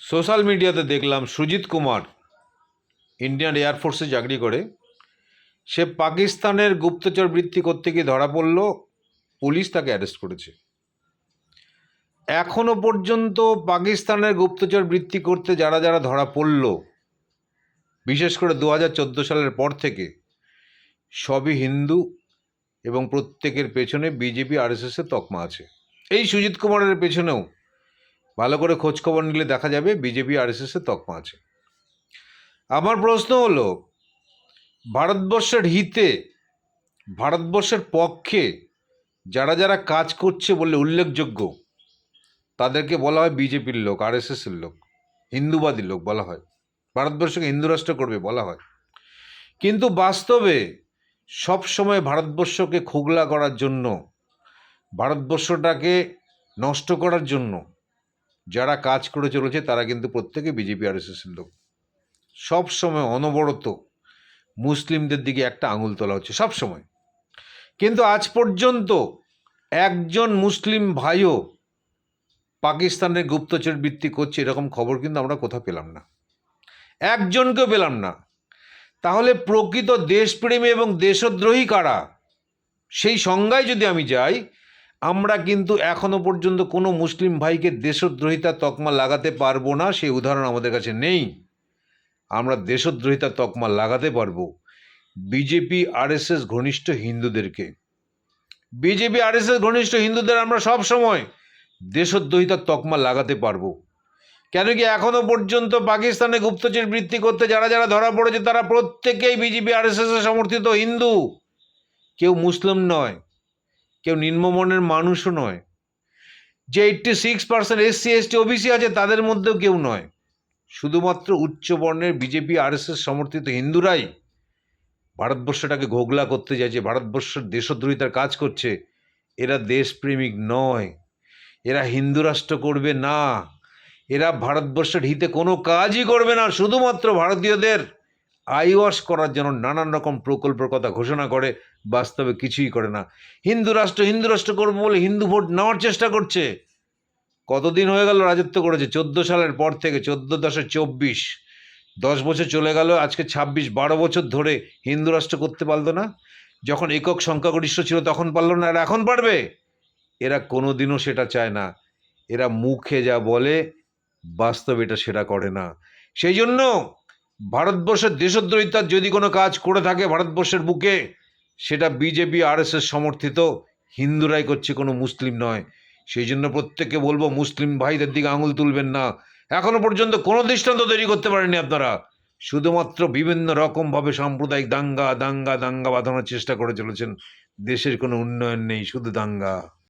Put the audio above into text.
Social মিডিয়াতে দেখলাম Sujit Kumar Indian এয়ারফোর্সে চাকরি করে, সে পাকিস্তানের গুপ্তচর বৃত্তি করতে গিয়ে ধরা পড়ল। পুলিশ তাকে অ্যারেস্ট করেছে। এখনো পর্যন্ত পাকিস্তানের গুপ্তচর বৃত্তি করতে যারা যারা ধরা পড়ল, বিশেষ করে 2014 সালের পর থেকে, সবই হিন্দু এবং প্রত্যেকের পেছনে বিজেপি আরএসএসের তকমা আছে। এই সুজিত কুমারের পেছনেও ভালো করে খোঁজখবর নিলে দেখা যাবে বিজেপি আরএসএসের তকমা আছে। আমার প্রশ্ন হলো, ভারতবর্ষের হিতে, ভারতবর্ষের পক্ষে যারা যারা কাজ করছে বলে উল্লেখযোগ্য, তাদেরকে বলা হয় বিজেপির লোক, আরএসএসের লোক, হিন্দুবাদী লোক বলা হয়, ভারতবর্ষকে হিন্দু রাষ্ট্র করবে বলা হয়। কিন্তু বাস্তবে সবসময় ভারতবর্ষকে খোগলা করার জন্য, ভারতবর্ষটাকে নষ্ট করার জন্য যারা কাজ করে চলেছে তারা কিন্তু প্রত্যেকে বিজেপি আরএসএসের লোক। সবসময় অনবরত মুসলিমদের দিকে একটা আঙুল তোলা হচ্ছে সবসময়। কিন্তু আজ পর্যন্ত একজন মুসলিম ভাইও পাকিস্তানের গুপ্তচর বৃত্তি করছে এরকম খবর কিন্তু আমরা কোথাও পেলাম না, একজনকেও পেলাম না। তাহলে প্রকৃত দেশপ্রেমী এবং দেশদ্রোহী কারা, সেই সংজ্ঞায় যদি আমি যাই, আমরা কিন্তু এখনো পর্যন্ত কোনো মুসলিম ভাইকে দেশদ্রোহিতার তকমা লাগাতে পারবো না, সেই উদাহরণ আমাদের কাছে নেই। আমরা দেশদ্রোহিতার তকমা লাগাতে পারবো বিজেপি আরএসএস ঘনিষ্ঠ হিন্দুদেরকে। বিজেপি আরএসএস ঘনিষ্ঠ হিন্দুদের আমরা সব সময় দেশদ্রোহিতার তকমা লাগাতে পারবো। কেন কি এখনো পর্যন্ত পাকিস্তানে গুপ্তচর বৃত্তি করতে যারা যারা ধরা পড়েছে তারা প্রত্যেকেই বিজেপি আরএসএস এর সমর্থিত হিন্দু। কেউ মুসলিম নয়, কেউ নিম্নবর্ণের মানুষও নয়। যে 86% এসসি এসটি ওবিসি আছে তাদের মধ্যেও কেউ নয়। শুধুমাত্র উচ্চবর্ণের বিজেপি আরএসএস সমর্থিত হিন্দুরাই ভারতবর্ষটাকে ঘোগলা করতে যায়, যে ভারতবর্ষের দেশদ্রোহিতার কাজ করছে। এরা দেশপ্রেমিক নয়, এরা হিন্দু রাষ্ট্র করবে না, এরা ভারতবর্ষের হিতে কোনো কাজই করবে না। শুধুমাত্র ভারতীয়দের আইওয়াশ করার জন্য নানান রকম প্রকল্পের কথা ঘোষণা করে, বাস্তবে কিছুই করে না। হিন্দু রাষ্ট্র করবো বলে হিন্দু ভোট নেওয়ার চেষ্টা করছে। কতদিন হয়ে গেল রাজত্ব করেছে? 14 সালের পর থেকে, 14-10-24, 10 বছর চলে গেল, আজকে 26-12 বছর ধরে হিন্দু রাষ্ট্র করতে পারলো না। যখন একক সংখ্যাগরিষ্ঠ ছিল তখন পারলো না, আর এখন পারবে? এরা কোনোদিনও সেটা চায় না। এরা মুখে যা বলে বাস্তবে এটা সেটা করে না। সেই জন্য ভারতবর্ষের দেশদ্রোহিতার যদি কোনো কাজ করে থাকে ভারতবর্ষের বুকে, সেটা বিজেপি আরএসএস সমর্থিত হিন্দুরাই করছে, কোনো মুসলিম নয়। সেই জন্য প্রত্যেককে বলবো, মুসলিম ভাইদের দিকে আঙুল তুলবেন না। এখনো পর্যন্ত কোনো দৃষ্টান্ত তৈরি করতে পারেননি আপনারা। শুধুমাত্র বিভিন্ন রকমভাবে সাম্প্রদায়িক দাঙ্গা দাঙ্গা দাঙ্গা বাঁধানোর চেষ্টা করে চলেছেন। দেশের কোনো উন্নয়ন নেই, শুধু দাঙ্গা।